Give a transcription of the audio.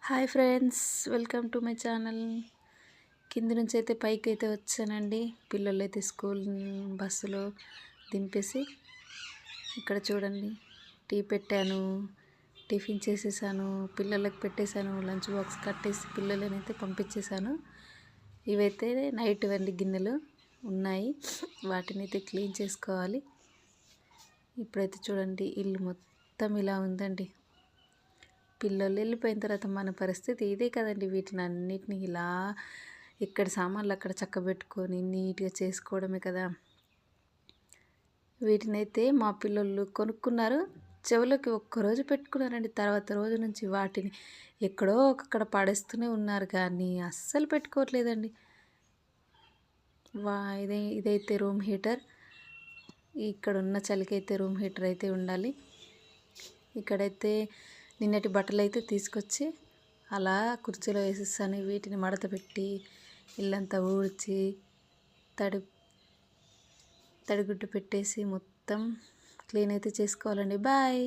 Hi friends, welcome to my channel. కింద నుంచి అయితే పైకి అయితే వచ్చానండి. పిల్లలు అయితే స్కూల్ బస్సులో దింపేసి ఇక్కడ చూడండి టీ పెట్టాను, టిఫిన్ చేసేసాను, పిల్లలకు పెట్టేశాను, లంచ్ బాక్స్ కట్టేసి పిల్లలని అయితే పంపించేశాను. ఇవైతే నైట్ వండి గిన్నెలు ఉన్నాయి, వాటిని అయితే క్లీన్ చేసుకోవాలి. ఇప్పుడైతే చూడండి ఇల్లు మొత్తం ఇలా ఉందండి. పిల్లలు వెళ్ళిపోయిన తర్వాత మన పరిస్థితి ఇదే కదండి. వీటిని అన్నిటిని ఇలా ఇక్కడ సామాన్లు అక్కడ చక్కబెట్టుకొని నీట్గా చేసుకోవడమే కదా. వీటినైతే మా పిల్లలు కొనుక్కున్నారు, చెవులకి ఒక్కరోజు పెట్టుకున్నారండి. తర్వాత రోజు నుంచి వాటిని ఎక్కడో ఒక్కడ పడేస్తూనే ఉన్నారు, కానీ అస్సలు పెట్టుకోవట్లేదండి. ఇదైతే రూమ్ హీటర్. ఇక్కడ ఉన్న చలికైతే రూమ్ హీటర్ అయితే ఉండాలి. ఇక్కడైతే నిన్నటి బట్టలు అయితే తీసుకొచ్చి అలా కుర్చీలో వేసేస్తాను. వీటిని మడత పెట్టి ఇల్లంతా ఊడ్చి తడిగుడ్డు పెట్టేసి మొత్తం క్లీన్ అయితే చేసుకోవాలండి. బాయ్.